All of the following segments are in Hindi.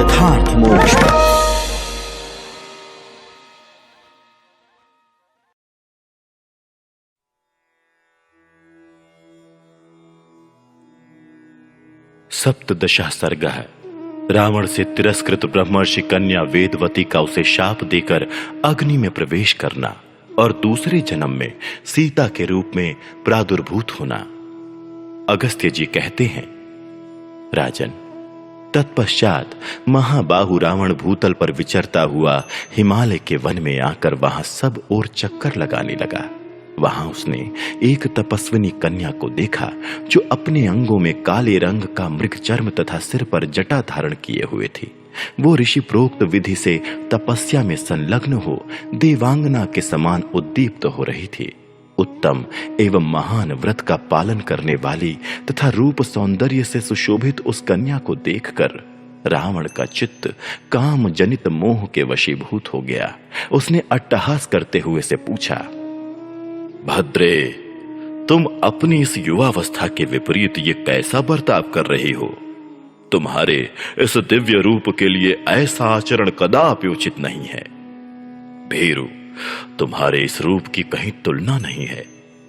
यथार्थ मोक्ष पथ। सप्तदशः सर्गः। रावण से तिरस्कृत ब्रह्मर्षि कन्या वेदवती का उसे शाप देकर अग्नि में प्रवेश करना और दूसरे जन्म में सीता के रूप में प्रादुर्भूत होना। अगस्त्य जी कहते हैं, राजन, तत्पश्चात महाबाहु रावण भूतल पर विचरता हुआ हिमालय के वन में आकर वहां सब ओर चक्कर लगाने लगा। वहां उसने एक तपस्विनी कन्या को देखा जो अपने अंगों में काले रंग का मृग चर्म तथा सिर पर जटा धारण किए हुए थी। वो ऋषि प्रोक्त विधि से तपस्या में संलग्न हो देवांगना के समान उद्दीप्त हो रही थी। उत्तम एवं महान व्रत का पालन करने वाली तथा रूप सौंदर्य से सुशोभित उस कन्या को देखकर रावण का चित्त काम जनित मोह के वशीभूत हो गया। उसने अट्टहास करते हुए से पूछा, भद्रे, तुम अपनी इस युवावस्था के विपरीत ये कैसा बर्ताव कर रही हो? तुम्हारे इस दिव्य रूप के लिए ऐसा आचरण कदापि उचित नहीं है। भीरु, तुम्हारे इस रूप की कहीं तुलना नहीं है।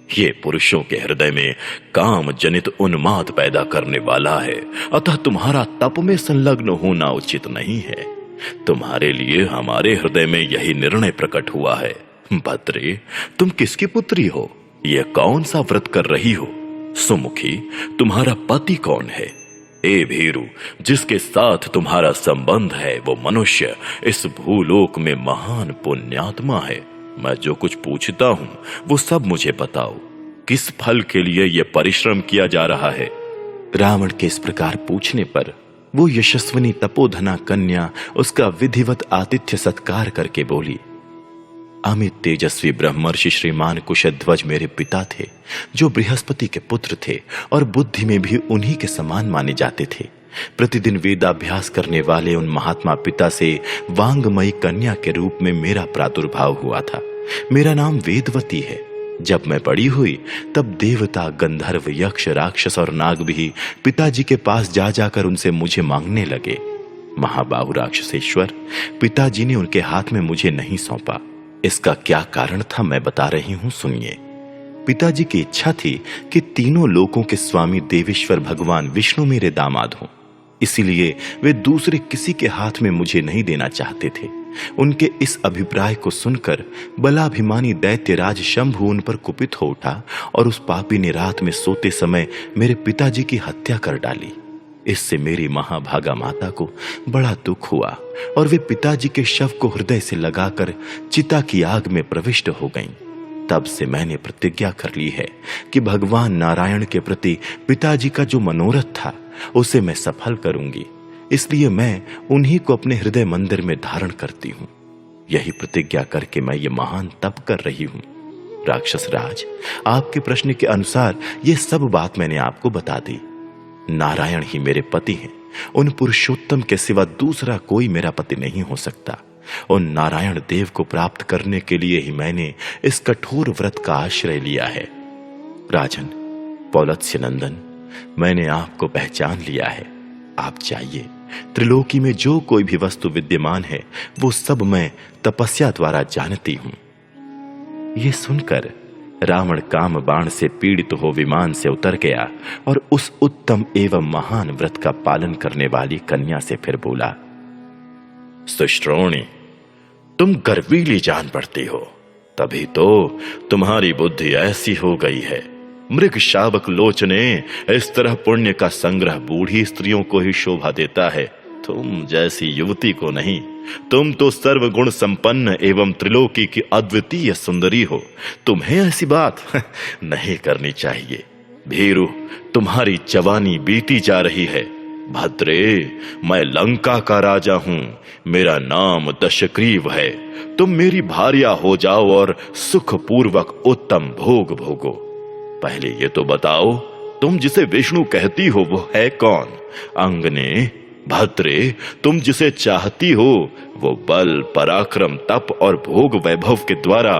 ये पुरुषों के हृदय में काम जनित उन्माद पैदा करने वाला है, अतः तुम्हारा तप में संलग्न होना उचित नहीं है। तुम्हारे लिए हमारे हृदय में यही निर्णय प्रकट हुआ है। भद्रे, तुम किसकी पुत्री हो? यह कौन सा व्रत कर रही हो? सुमुखी, तुम्हारा पति कौन है? ए भीरु, जिसके साथ तुम्हारा संबंध है वो मनुष्य इस भूलोक में महान पुण्यात्मा है। मैं जो कुछ पूछता हूं वो सब मुझे बताओ। किस फल के लिए यह परिश्रम किया जा रहा है? रावण के इस प्रकार पूछने पर वो यशस्विनी तपोधना कन्या उसका विधिवत आतिथ्य सत्कार करके बोली, अमित तेजस्वी ब्रह्मर्षि श्रीमान कुशध्वज मेरे पिता थे, जो बृहस्पति के पुत्र थे और बुद्धि में भी उन्हीं के समान माने जाते थे। प्रतिदिन वेदाभ्यास करने वाले उन महात्मा पिता से वांगमयी कन्या के रूप में मेरा प्रादुर्भाव हुआ था। मेरा नाम वेदवती है। जब मैं बड़ी हुई तब देवता, गंधर्व, यक्ष, राक्षस और नाग भी पिताजी के पास जा जाकर उनसे मुझे मांगने लगे। महाबाहु राक्षसेश्वर, पिताजी ने उनके हाथ में मुझे नहीं सौंपा। इसका क्या कारण था मैं बता रही हूं, सुनिए। पिताजी की इच्छा थी कि तीनों लोकों के स्वामी देवेश्वर भगवान विष्णु मेरे दामाद हों। इसीलिए वे दूसरे किसी के हाथ में मुझे नहीं देना चाहते थे। उनके इस अभिप्राय को सुनकर बलाभिमानी दैत्यराज शंभु उन पर कुपित हो उठा और उस पापी ने रात में सोते समय मेरे पिताजी की हत्या कर डाली। इससे मेरी महाभागा माता को बड़ा दुख हुआ और वे पिताजी के शव को हृदय से लगाकर चिता की आग में प्रविष्ट हो गईं। तब से मैंने प्रतिज्ञा कर ली है कि भगवान नारायण के प्रति पिताजी का जो मनोरथ था उसे मैं सफल करूंगी। इसलिए मैं उन्हीं को अपने हृदय मंदिर में धारण करती हूं। यही प्रतिज्ञा करके मैं ये महान तप कर रही हूं। राक्षस राज, आपके प्रश्न के अनुसार ये सब बात मैंने आपको बता दी। नारायण ही मेरे पति हैं। उन पुरुषोत्तम के सिवा दूसरा कोई मेरा पति नहीं हो सकता। उन नारायण देव को प्राप्त करने के लिए ही मैंने इस कठोर व्रत का आश्रय लिया है। राजन, पौलत्स्य नंदन, मैंने आपको पहचान लिया है। आप जाइए। त्रिलोकी में जो कोई भी वस्तु विद्यमान है वो सब मैं तपस्या द्वारा जानती हूं। ये सुनकर रावण काम बाण से पीड़ित हो विमान से उतर गया और उस उत्तम एवं महान व्रत का पालन करने वाली कन्या से फिर बोला, सुश्रोणी, तुम गर्वीली जान पड़ती हो, तभी तो तुम्हारी बुद्धि ऐसी हो गई है। मृग शावक लोचने, इस तरह पुण्य का संग्रह बूढ़ी स्त्रियों को ही शोभा देता है, तुम जैसी युवती को नहीं। तुम तो सर्वगुण संपन्न एवं त्रिलोकी की अद्वितीय सुंदरी हो। तुम्हें ऐसी बात नहीं करनी चाहिए। भीरु, तुम्हारी जवानी बीती जा रही है। भद्रे, मैं लंका का राजा हूं। मेरा नाम दशग्रीव है। तुम मेरी भार्या हो जाओ और सुखपूर्वक उत्तम भोग भोगो। पहले ये तो बताओ, तुम जिसे विष्णु कहती हो वो है कौन? अंगने, भद्रे, तुम जिसे चाहती हो वो बल, पराक्रम, तप और भोग वैभव के द्वारा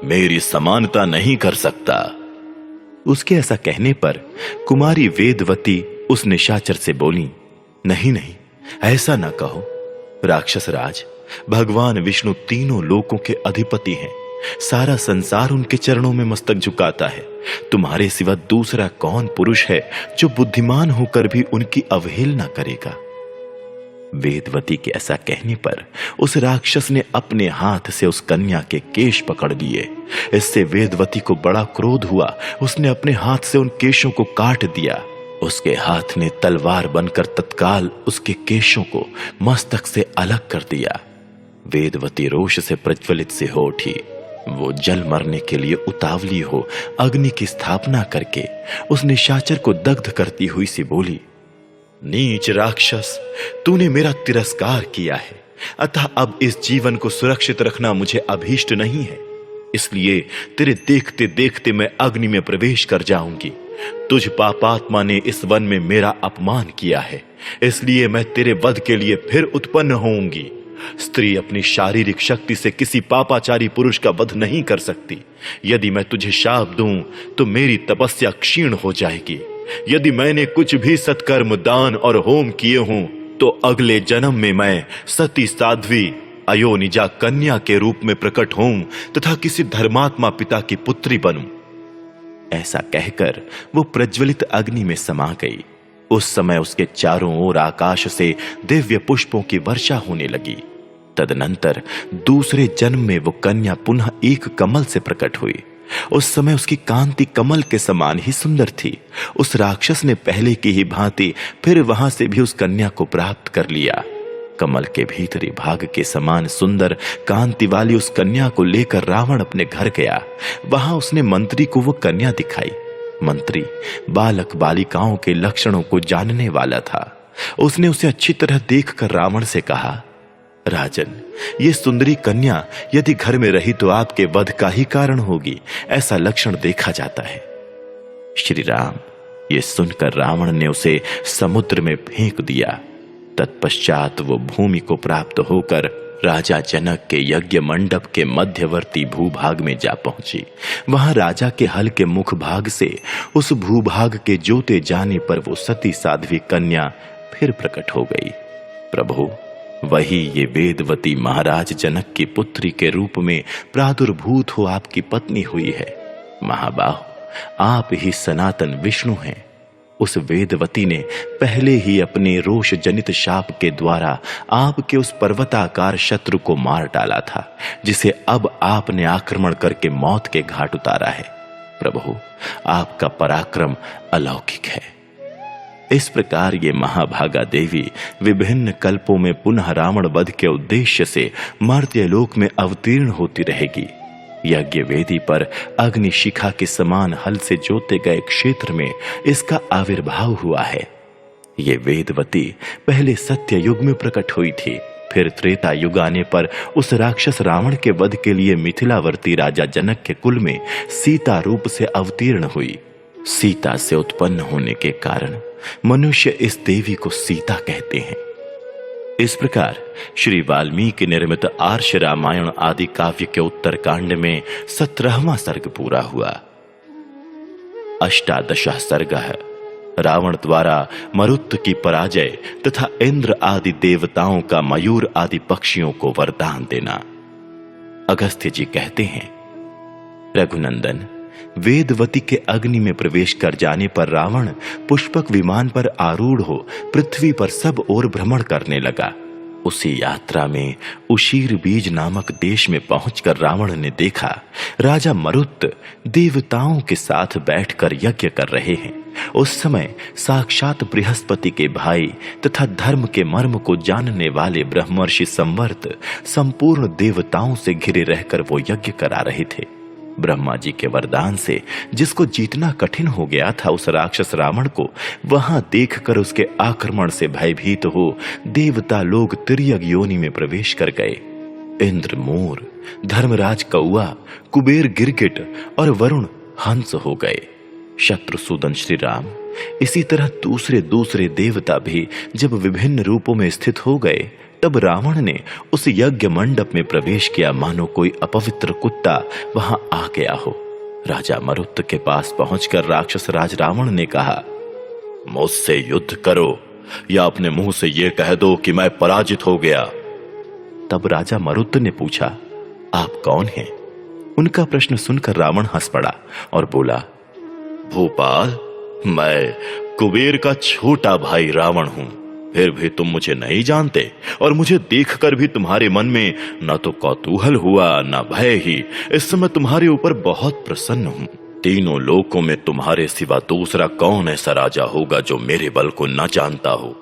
मेरी समानता नहीं कर सकता। उसके ऐसा कहने पर कुमारी वेदवती उस निशाचर से बोली, नहीं नहीं, ऐसा ना कहो। राक्षस राज, भगवान विष्णु तीनों लोकों के अधिपति हैं। सारा संसार उनके चरणों में मस्तक झुकाता है। तुम्हारे सिवा दूसरा कौन पुरुष है जो बुद्धिमान होकर भी उनकी अवहेलना करेगा? वेदवती के ऐसा कहने पर उस राक्षस ने अपने हाथ से उस कन्या के केश पकड़ लिए। इससे वेदवती को बड़ा क्रोध हुआ। उसने अपने हाथ से उन केशों को काट दिया। उसके हाथ ने तलवार बनकर तत्काल उसके केशों को मस्तक से अलग कर दिया। वेदवती रोष से प्रज्वलित से हो उठी। वो जल मरने के लिए उतावली हो अग्नि की स्थापना करके उस निशाचर को दग्ध करती हुई सी बोली, नीच राक्षस, तूने मेरा तिरस्कार किया है, अतः अब इस जीवन को सुरक्षित रखना मुझे अभीष्ट नहीं है। इसलिए तेरे देखते देखते मैं अग्नि में प्रवेश कर जाऊंगी। तुझ पापात्मा ने इस वन में मेरा अपमान किया है, इसलिए मैं तेरे वध के लिए फिर उत्पन्न होऊंगी। स्त्री अपनी शारीरिक शक्ति से किसी पापाचारी पुरुष का वध नहीं कर सकती। यदि मैं तुझे शाप दूं तो मेरी तपस्या क्षीण हो जाएगी। यदि मैंने कुछ भी सत्कर्म, दान और होम किए हों तो अगले जन्म में मैं सती साध्वी अयोनिजा कन्या के रूप में प्रकट होऊं तथा किसी धर्मात्मा पिता की पुत्री बनूं। ऐसा कहकर वो प्रज्वलित अग्नि में समा गई। उस समय उसके चारों ओर आकाश से दिव्य पुष्पों की वर्षा होने लगी। तदनंतर दूसरे जन्म में वो कन्या पुनः एक कमल से प्रकट हुई। उस समय उसकी कांति कमल के समान ही सुंदर थी। उस राक्षस ने पहले की ही भांति फिर वहां से भी उस कन्या को प्राप्त कर लिया। कमल के भीतरी भाग के समान सुंदर कांति वाली उस कन्या को लेकर रावण अपने घर गया। वहां उसने मंत्री को वो कन्या दिखाई। मंत्री बालक बालिकाओं के लक्षणों को जानने वाला था। उसने उसे अच्छी तरह देखकर रावण से कहा, राजन, ये सुंदरी कन्या यदि घर में रही तो आपके वध का ही कारण होगी, ऐसा लक्षण देखा जाता है। श्री राम ये सुनकर रावण ने उसे समुद्र में फेंक दिया। तत्पश्चात वो भूमि को प्राप्त होकर राजा जनक के यज्ञ मंडप के मध्यवर्ती भूभाग में जा पहुंची। वहां राजा के हल के मुख भाग से उस भूभाग के जोते जाने पर वो सती साध्वी कन्या फिर प्रकट हो गई। प्रभु, वही ये वेदवती महाराज जनक की पुत्री के रूप में प्रादुर्भूत हो आपकी पत्नी हुई है। महाबाहु, आप ही सनातन विष्णु हैं। उस वेदवती ने पहले ही अपने रोष जनित शाप के द्वारा आपके उस पर्वताकार शत्रु को मार डाला था, जिसे अब आपने आक्रमण करके मौत के घाट उतारा है। प्रभु, आपका पराक्रम अलौकिक है। इस प्रकार ये महाभागा देवी विभिन्न कल्पों में पुनः रावण वध के उद्देश्य से मर्त्यलोक में अवतीर्ण होती रहेगी। यज्ञ वेदी पर अग्नि शिखा के समान हल से जोते गए क्षेत्र में इसका आविर्भाव हुआ है। ये वेदवती पहले सत्य युग में प्रकट हुई थी, फिर त्रेता युग आने पर उस राक्षस रावण के वध के लिए मिथिलावर्ती राजा जनक के कुल में सीता रूप से अवतीर्ण हुई। सीता से उत्पन्न होने के कारण मनुष्य इस देवी को सीता कहते हैं। इस प्रकार श्री वाल्मीकि निर्मित आर्ष रामायण आदि काव्य के उत्तर कांड में 17वां सर्ग पूरा हुआ। 18वां सर्ग है रावण द्वारा मरुत की पराजय तथा इंद्र आदि देवताओं का मयूर आदि पक्षियों को वरदान देना। अगस्त्य जी कहते हैं, रघुनंदन, वेदवती के अग्नि में प्रवेश कर जाने पर रावण पुष्पक विमान पर आरूढ़ हो पृथ्वी पर सब ओर भ्रमण करने लगा। उसी यात्रा में उशीर बीज नामक देश में पहुंचकर रावण ने देखा राजा मरुत देवताओं के साथ बैठकर यज्ञ कर रहे हैं। उस समय साक्षात बृहस्पति के भाई तथा धर्म के मर्म को जानने वाले ब्रह्मर्षि संवर्त संपूर्ण देवताओं से घिरे रहकर वो यज्ञ करा रहे थे। ब्रह्मा जी के वरदान से जिसको जीतना कठिन हो गया था, उस राक्षस रावण को वहां देखकर उसके आक्रमण से भयभीत हो देवता लोग तिर्यक योनि में प्रवेश कर गए। इंद्र मोर, धर्मराज कौआ, कुबेर गिरगिट और वरुण हंस हो गए। शत्रुसूदन श्री राम, इसी तरह दूसरे दूसरे देवता भी जब विभिन्न रूपों में स्थित हो गए, तब रावण ने उस यज्ञ मंडप में प्रवेश किया मानो कोई अपवित्र कुत्ता वहां आ गया हो। राजा मरुत के पास पहुंचकर राक्षस राज रावण ने कहा, मुझसे युद्ध करो या अपने मुंह से यह कह दो कि मैं पराजित हो गया। तब राजा मरुत ने पूछा, आप कौन हैं? उनका प्रश्न सुनकर रावण हंस पड़ा और बोला, भूपाल, मैं कुबेर का छोटा भाई रावण हूं। फिर भी तुम मुझे नहीं जानते और मुझे देखकर भी तुम्हारे मन में न तो कौतूहल हुआ न भय ही। इस समय तुम्हारे ऊपर बहुत प्रसन्न हूं। तीनों लोकों में तुम्हारे सिवा दूसरा कौन ऐसा राजा होगा जो मेरे बल को न जानता हो?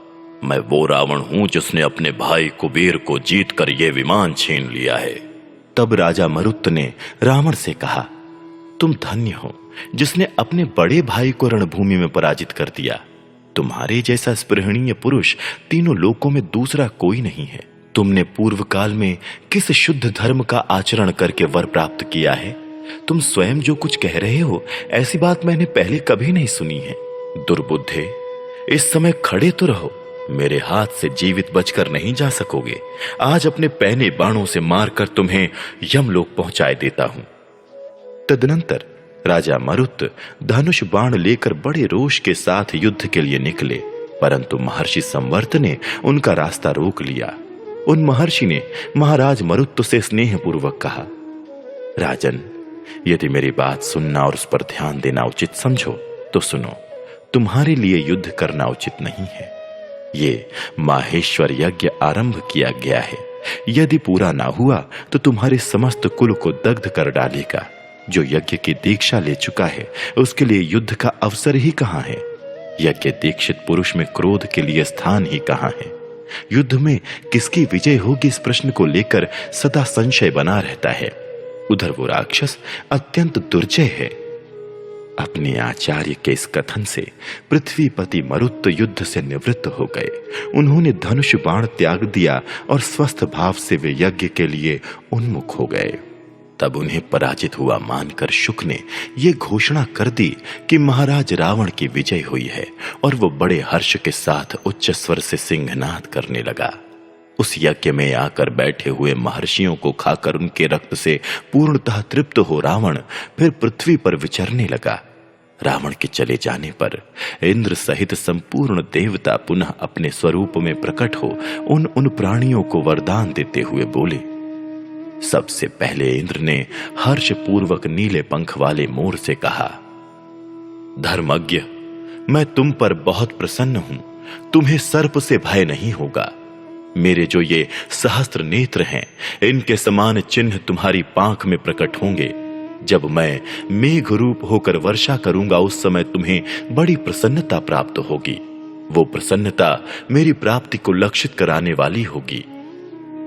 मैं वो रावण हूं जिसने अपने भाई कुबेर को जीतकर ये विमान छीन लिया है। तब राजा मरुत ने रावण से कहा, तुम धन्य हो जिसने अपने बड़े भाई को रणभूमि में पराजित कर दिया। तुम्हारे जैसा स्पृहणीय पुरुष तीनों लोकों में दूसरा कोई नहीं है। तुमने पूर्व काल में किस शुद्ध धर्म का आचरण करके वर प्राप्त किया है? तुम स्वयं जो कुछ कह रहे हो, ऐसी बात मैंने पहले कभी नहीं सुनी है। दुर्बुद्धे, इस समय खड़े तो रहो, मेरे हाथ से जीवित बचकर नहीं जा सकोगे। आज अपने पहने बाणों से मारकर तुम्हें यमलोक पहुंचाए देता हूं। तदनंतर राजा मरुत धनुष बाण लेकर बड़े रोष के साथ युद्ध के लिए निकले, परंतु महर्षि संवर्त ने उनका रास्ता रोक लिया। उन महर्षि ने महाराज मरुत से स्नेहपूर्वक कहा, राजन, यदि मेरी बात सुनना और उस पर ध्यान देना उचित समझो तो सुनो। तुम्हारे लिए युद्ध करना उचित नहीं है। ये माहेश्वर यज्ञ आरंभ किया गया है। यदि पूरा ना हुआ तो तुम्हारे समस्त कुल को दग्ध कर डालेगा। जो यज्ञ की दीक्षा ले चुका है उसके लिए युद्ध का अवसर ही कहां है? यज्ञ दीक्षित पुरुष में क्रोध के लिए स्थान ही कहां है? युद्ध में किसकी विजय होगी, इस प्रश्न को लेकर सदा संशय बना रहता है। उधर वो राक्षस अत्यंत दुर्जय है। अपने आचार्य के इस कथन से पृथ्वीपति मरुत युद्ध से निवृत्त हो गए। उन्होंने धनुष बाण त्याग दिया और स्वस्थ भाव से वे यज्ञ के लिए उन्मुख हो गए। तब उन्हें पराजित हुआ मानकर शुक ने यह घोषणा कर दी कि महाराज रावण की विजय हुई है, और वो बड़े हर्ष के साथ उच्च स्वर से सिंहनाद करने लगा। उस यज्ञ में आकर बैठे हुए महर्षियों को खाकर उनके रक्त से पूर्णतः तृप्त हो रावण फिर पृथ्वी पर विचरने लगा। रावण के चले जाने पर इंद्र सहित संपूर्ण देवता पुनः अपने स्वरूप में प्रकट हो उन प्राणियों को वरदान देते हुए बोले। सबसे पहले इंद्र ने हर्ष पूर्वक नीले पंख वाले मोर से कहा, धर्मज्ञ, मैं तुम पर बहुत प्रसन्न हूं। तुम्हें सर्प से भय नहीं होगा। मेरे जो ये सहस्त्र नेत्र हैं, इनके समान चिन्ह तुम्हारी पांख में प्रकट होंगे। जब मैं मेघ रूप होकर वर्षा करूंगा उस समय तुम्हें बड़ी प्रसन्नता प्राप्त होगी। वो प्रसन्नता मेरी प्राप्ति को लक्षित कराने वाली होगी।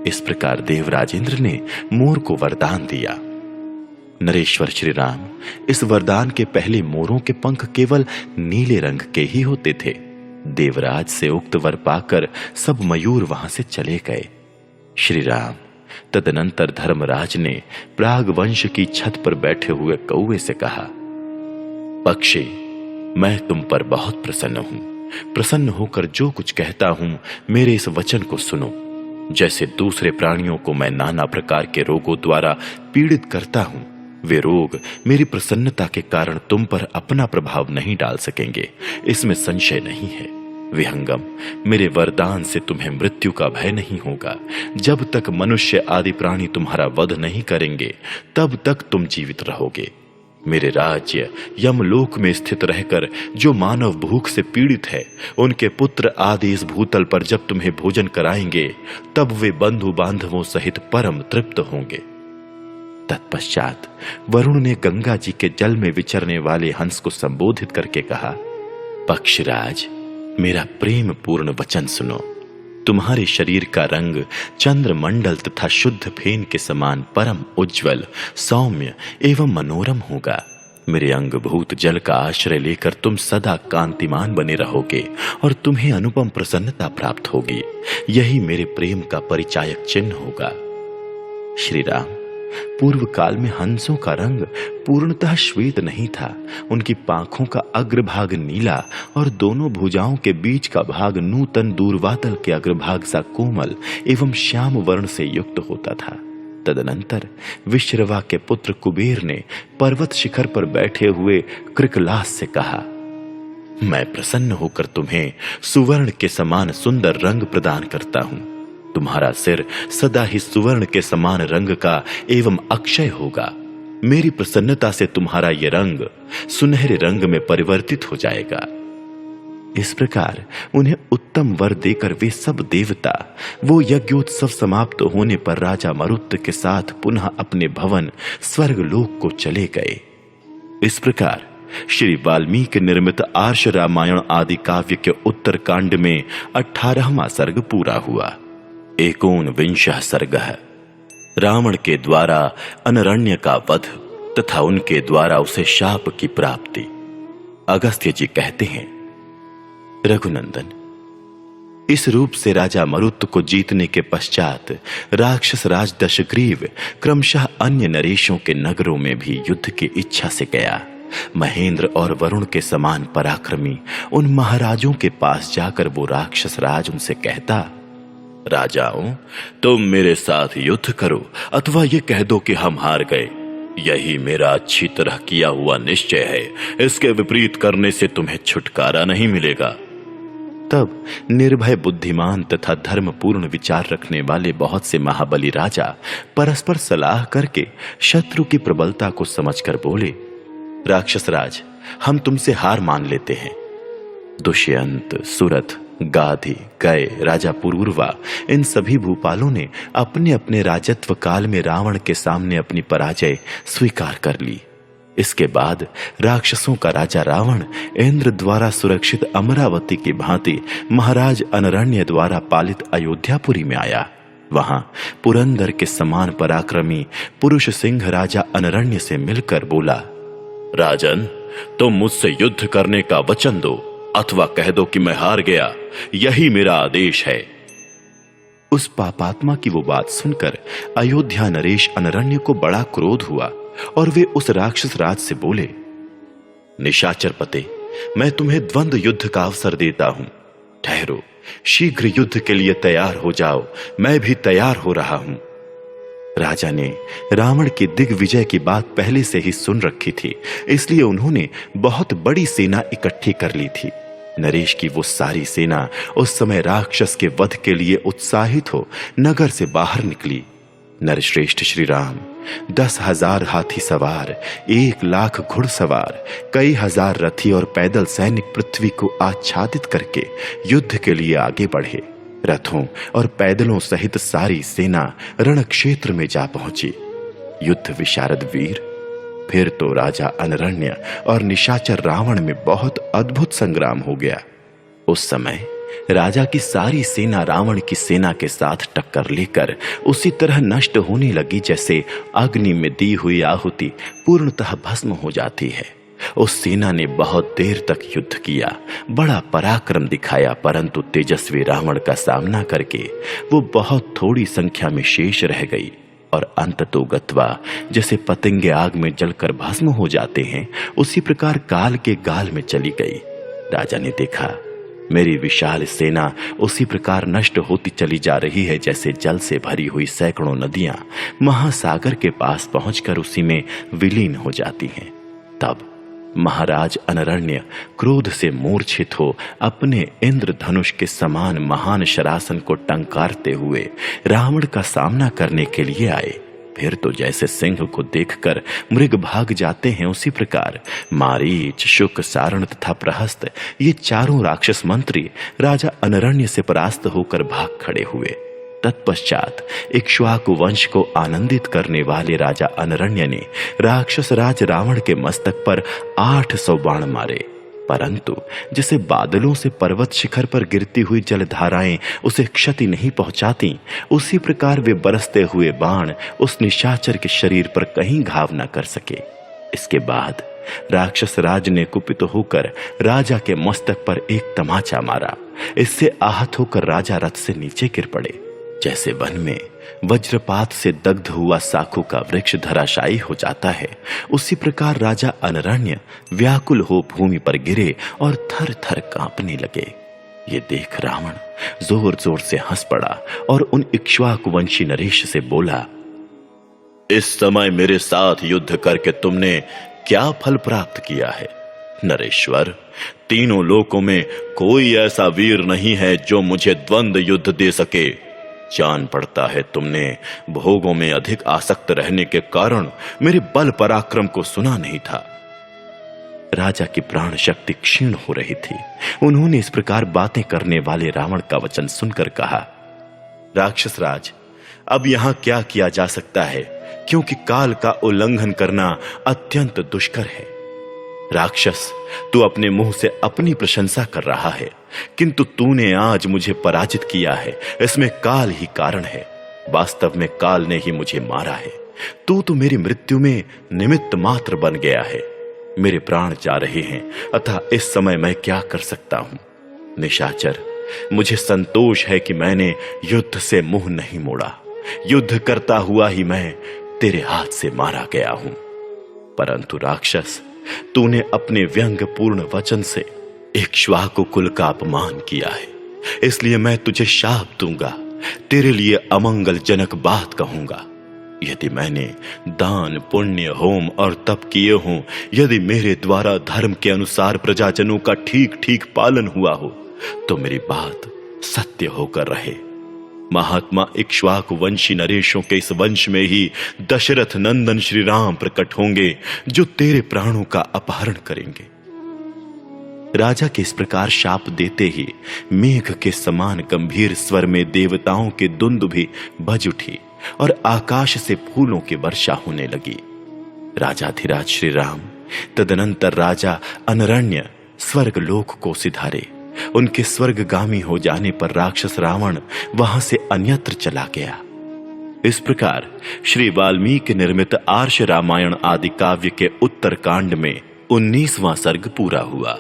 इस प्रकार देवराज इंद्र ने मोर को वरदान दिया। नरेश्वर श्री राम इस वरदान के पहले मोरों के पंख केवल नीले रंग के ही होते थे। देवराज से उक्त वर पाकर सब मयूर वहां से चले गए। श्री राम तदनंतर धर्मराज ने प्राग वंश की छत पर बैठे हुए कौवे से कहा, पक्षी, मैं तुम पर बहुत प्रसन्न हूं। प्रसन्न होकर जो कुछ कहता हूं मेरे इस वचन को सुनो। जैसे दूसरे प्राणियों को मैं नाना प्रकार के रोगों द्वारा पीड़ित करता हूं, वे रोग मेरी प्रसन्नता के कारण तुम पर अपना प्रभाव नहीं डाल सकेंगे, इसमें संशय नहीं है। विहंगम, मेरे वरदान से तुम्हें मृत्यु का भय नहीं होगा। जब तक मनुष्य आदि प्राणी तुम्हारा वध नहीं करेंगे तब तक तुम जीवित रहोगे। मेरे राज्य यमलोक में स्थित रहकर जो मानव भूख से पीड़ित है, उनके पुत्र आदि इस भूतल पर जब तुम्हें भोजन कराएंगे तब वे बंधु बांधवों सहित परम तृप्त होंगे। तत्पश्चात वरुण ने गंगा जी के जल में विचरने वाले हंस को संबोधित करके कहा, पक्षराज, मेरा प्रेम पूर्ण वचन सुनो। तुम्हारे शरीर का रंग चंद्रमंडल तथा शुद्ध फेन के समान परम उज्जवल, सौम्य एवं मनोरम होगा। मेरे अंगभूत जल का आश्रय लेकर तुम सदा कांतिमान बने रहोगे और तुम्हें अनुपम प्रसन्नता प्राप्त होगी। यही मेरे प्रेम का परिचायक चिन्ह होगा। श्री राम, पूर्व काल में हंसों का रंग पूर्णतः श्वेत नहीं था। उनकी पांखों का अग्रभाग नीला और दोनों भुजाओं के बीच का भाग नूतन दूरवातल के अग्रभाग सा कोमल एवं श्याम वर्ण से युक्त होता था। तदनंतर विश्रवा के पुत्र कुबेर ने पर्वत शिखर पर बैठे हुए कृकलास से कहा, मैं प्रसन्न होकर तुम्हें सुवर्ण के समान सुंदर रंग प्रदान करता हूं। तुम्हारा सिर सदा ही सुवर्ण के समान रंग का एवं अक्षय होगा। मेरी प्रसन्नता से तुम्हारा यह रंग सुनहरे रंग में परिवर्तित हो जाएगा। इस प्रकार उन्हें उत्तम वर देकर वे सब देवता वो यज्ञोत्सव समाप्त होने पर राजा मरुत के साथ पुनः अपने भवन स्वर्गलोक को चले गए। इस प्रकार श्री वाल्मीकि निर्मित आर्ष रामायण आदि काव्य के उत्तर कांड में 18वां सर्ग पूरा हुआ। 19 सर्ग है रावण के द्वारा अनरण्य का वध तथा उनके द्वारा उसे शाप की प्राप्ति। अगस्त्य जी कहते हैं, रघुनंदन, इस रूप से राजा मरुत को जीतने के पश्चात राक्षस राज दशग्रीव क्रमशः अन्य नरेशों के नगरों में भी युद्ध की इच्छा से गया। महेंद्र और वरुण के समान पराक्रमी उन महाराजों के पास जाकर वो राक्षस राज उनसे कहता, राजाओं, तुम मेरे साथ युद्ध करो अथवा ये कह दो कि हम हार गए। यही मेरा अच्छी तरह किया हुआ निश्चय है। इसके विपरीत करने से तुम्हें छुटकारा नहीं मिलेगा। तब निर्भय, बुद्धिमान तथा धर्मपूर्ण विचार रखने वाले बहुत से महाबली राजा परस्पर सलाह करके शत्रु की प्रबलता को समझकर बोले, राक्षस राज, हम तुमसे हार मान लेते हैं। दुष्यंत, सुरथ, गाधी, गय, राजा पुरूरवा, इन सभी भूपालों ने अपने अपने राजत्व काल में रावण के सामने अपनी पराजय स्वीकार कर ली। इसके बाद राक्षसों का राजा रावण इंद्र द्वारा सुरक्षित अमरावती की भांति महाराज अनरण्य द्वारा पालित अयोध्यापुरी में आया। वहां पुरंदर के समान पराक्रमी पुरुष सिंह राजा अनरण्य से मिलकर बोला, राजन, तुम मुझसे युद्ध करने का वचन दो अथवा कह दो कि मैं हार गया। यही मेरा आदेश है। उस पापात्मा की वो बात सुनकर अयोध्या नरेश अनरण्य को बड़ा क्रोध हुआ और वे उस राक्षस राज से बोले, निशाचर पते, मैं तुम्हें द्वंद्व युद्ध का अवसर देता हूं। ठहरो, शीघ्र युद्ध के लिए तैयार हो जाओ। मैं भी तैयार हो रहा हूं। राजा ने रावण की दिग्विजय की बात पहले से ही सुन रखी थी, इसलिए उन्होंने बहुत बड़ी सेना इकट्ठी कर ली थी। नरेश की वो सारी सेना उस समय राक्षस के वध के लिए उत्साहित हो नगर से बाहर निकली। नरश्रेष्ठ श्री राम 10,000 हाथी सवार, 1,00,000 घुड़सवार, कई हजार रथी और पैदल सैनिक पृथ्वी को आच्छादित करके युद्ध के लिए आगे बढ़े। रथों और पैदलों सहित सारी सेना रण क्षेत्र में जा पहुंची। युद्ध विशारद वीर, फिर तो राजा अनरण्य और निशाचर रावण में बहुत अद्भुत संग्राम हो गया। उस समय राजा की सारी सेना रावण की सेना के साथ टक्कर लेकर उसी तरह नष्ट होने लगी जैसे अग्नि में दी हुई आहुति पूर्णतः भस्म हो जाती है। उस सेना ने बहुत देर तक युद्ध किया, बड़ा पराक्रम दिखाया, परंतु तेजस्वी रावण का सामना करके वो बहुत थोड़ी संख्या में शेष रह गई और अंततो गत्वा जैसे पतंगे आग में जलकर भस्म हो जाते हैं, उसी प्रकार काल के गाल में चली गई। राजा ने देखा मेरी विशाल सेना उसी प्रकार नष्ट होती चली जा रही है जैसे जल से भरी हुई सैकड़ों नदियां महासागर के पास पहुंचकर उसी में विलीन हो जाती हैं। तब महाराज अनरण्य क्रोध से मूर्छित हो अपने इंद्रधनुष के समान महान शरासन को टंकारते हुए रावण का सामना करने के लिए आए। फिर तो जैसे सिंह को देखकर मृग भाग जाते हैं, उसी प्रकार मारीच, शुक, सारण तथा प्रहस्त ये चारों राक्षस मंत्री राजा अनरण्य से परास्त होकर भाग खड़े हुए। तत्पश्चात इक्ष्वाकु वंश को आनंदित करने वाले राजा अनरण्य ने राक्षस राज रावण के मस्तक पर 800 बाण मारे, परंतु जैसे बादलों से पर्वत शिखर पर गिरती हुई जलधाराएं उसे क्षति नहीं पहुंचाती, उसी प्रकार वे बरसते हुए बाण उस निशाचर के शरीर पर कहीं घाव न कर सके। इसके बाद राक्षस राज ने कुपित होकर राजा के मस्तक पर एक तमाचा मारा। इससे आहत होकर राजा रथ से नीचे गिर पड़े। जैसे वन में वज्रपात से दग्ध हुआ साखू का वृक्ष धराशायी हो जाता है, उसी प्रकार राजा अनरण्य व्याकुल हो भूमि पर गिरे और थर थर कांपने लगे। ये देख रावण जोर जोर से हंस पड़ा और उन इक्ष्वाकु वंशी नरेश से बोला, इस समय मेरे साथ युद्ध करके तुमने क्या फल प्राप्त किया है? नरेश्वर, तीनों लोकों में कोई ऐसा वीर नहीं है जो मुझे द्वंद्व युद्ध दे सके। जान पड़ता है तुमने भोगों में अधिक आसक्त रहने के कारण मेरे बल पराक्रम को सुना नहीं था। राजा की प्राण शक्ति क्षीण हो रही थी। उन्होंने इस प्रकार बातें करने वाले रावण का वचन सुनकर कहा, राक्षस राज, अब यहां क्या किया जा सकता है, क्योंकि काल का उल्लंघन करना अत्यंत दुष्कर है। राक्षस, तू अपने मुंह से अपनी प्रशंसा कर रहा है, किंतु तूने आज मुझे पराजित किया है, इसमें काल ही कारण है। वास्तव में काल ने ही मुझे मारा है। तू तो मेरी मृत्यु में निमित्त मात्र बन गया है। मेरे प्राण जा रहे हैं, अतः इस समय मैं क्या कर सकता हूं? निशाचर, मुझे संतोष है कि मैंने युद्ध से मुंह नहीं मोड़ा। युद्ध करता हुआ ही मैं तेरे हाथ से मारा गया हूं। परंतु राक्षस, तूने अपने व्यंग्यपूर्ण वचन से इक्ष्वाकु कुल का अपमान किया है, इसलिए मैं तुझे शाप दूंगा, तेरे लिए अमंगलजनक बात कहूंगा। यदि मैंने दान, पुण्य, होम और तप किए हों, यदि मेरे द्वारा धर्म के अनुसार प्रजाजनों का ठीक ठीक पालन हुआ हो, तो मेरी बात सत्य होकर रहे। महात्मा इक्ष्वाकु वंशी नरेशों के इस वंश में ही दशरथ नंदन श्री राम प्रकट होंगे, जो तेरे प्राणों का अपहरण करेंगे। राजा के इस प्रकार शाप देते ही मेघ के समान गंभीर स्वर में देवताओं के दुंदुभी बज उठी और आकाश से फूलों की वर्षा होने लगी। राजाधिराज श्री राम तदनंतर राजा अनरण्य स्वर्ग लोक को सिधारे। उनके स्वर्गगामी हो जाने पर राक्षस रावण वहां से अन्यत्र चला गया। इस प्रकार श्री वाल्मीकि निर्मित आर्ष रामायण आदि काव्य के उत्तर कांड में 19वां सर्ग पूरा हुआ।